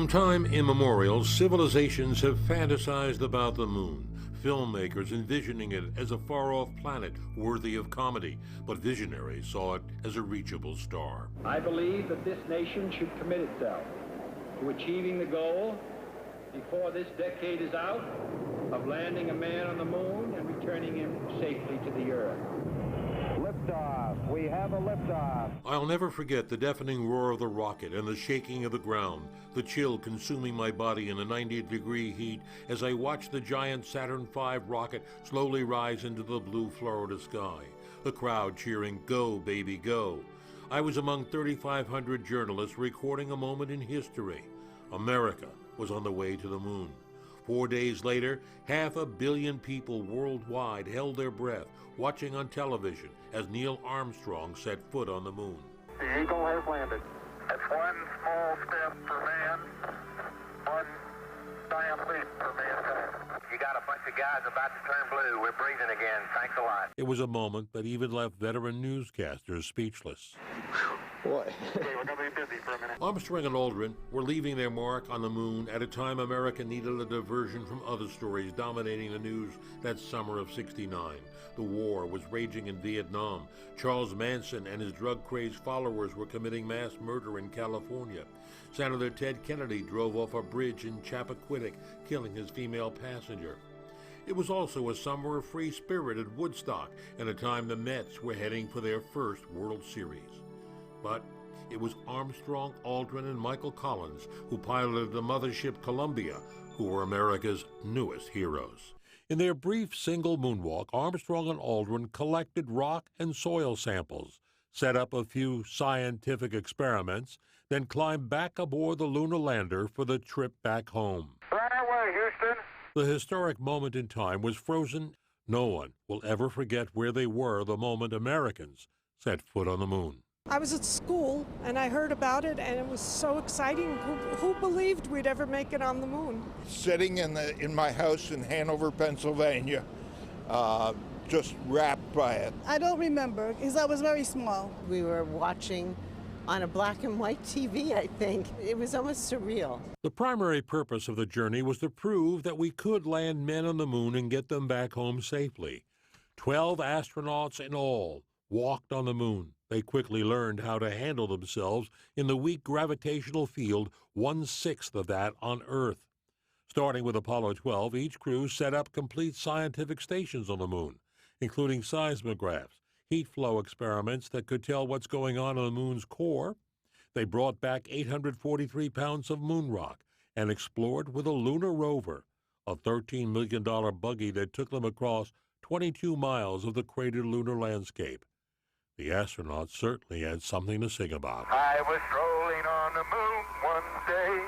From time immemorial, civilizations have fantasized about the moon, filmmakers envisioning it as a far-off planet worthy of comedy, but visionaries saw it as a reachable star. I believe that this nation should commit itself to achieving the goal, before this decade is out, of landing a man on the moon and returning him safely to the Earth. Liftoff. We have a liftoff. I'll never forget the deafening roar of the rocket and the shaking of the ground, the chill consuming my body in the 90-degree heat as I watched the giant Saturn V rocket slowly rise into the blue Florida sky, the crowd cheering, "Go, baby, go." I was among 3,500 journalists recording a moment in history. America was on the way to the moon. 4 days later, 500 million people worldwide held their breath, watching on television as Neil Armstrong set foot on the moon. The Eagle has landed. That's one small step for man, one giant leap for mankind. You got a bunch of guys about to turn blue. We're breathing again. Thanks a lot. It was a moment that even left veteran newscasters speechless. Boy. Okay, we're going to be busy for a minute. Armstrong and Aldrin were leaving their mark on the moon at a time America needed a diversion from other stories dominating the news that summer of '69. The war was raging in Vietnam. Charles Manson and his drug-crazed followers were committing mass murder in California. Senator Ted Kennedy drove off a bridge in Chappaquiddick, killing his female passenger. It was also a summer of free spirit at Woodstock and a time the Mets were heading for their first World Series. But it was Armstrong, Aldrin, and Michael Collins who piloted the mothership Columbia, who were America's newest heroes. In their brief single moonwalk, Armstrong and Aldrin collected rock and soil samples, set up a few scientific experiments, then climbed back aboard the lunar lander for the trip back home. Right away, Houston. The historic moment in time was frozen. No one will ever forget where they were the moment Americans set foot on the moon. I was at school and I heard about it and it was so exciting. Who believed we'd ever make it on the moon? Sitting in my house in Hanover, Pennsylvania, just wrapped by it. I don't remember because I was very small. We were watching on a black and white TV, I think. It was almost surreal. The primary purpose of the journey was to prove that we could land men on the moon and get them back home safely. 12 astronauts in all walked on the moon. They quickly learned how to handle themselves in the weak gravitational field, 1/6 of that on Earth. Starting with Apollo 12, each crew set up complete scientific stations on the moon, including seismographs, heat flow experiments that could tell what's going on the moon's core. They brought back 843 pounds of moon rock and explored with a lunar rover, a $13 million buggy that took them across 22 miles of the cratered lunar landscape. The astronauts certainly had something to sing about. I was strolling on the moon one day.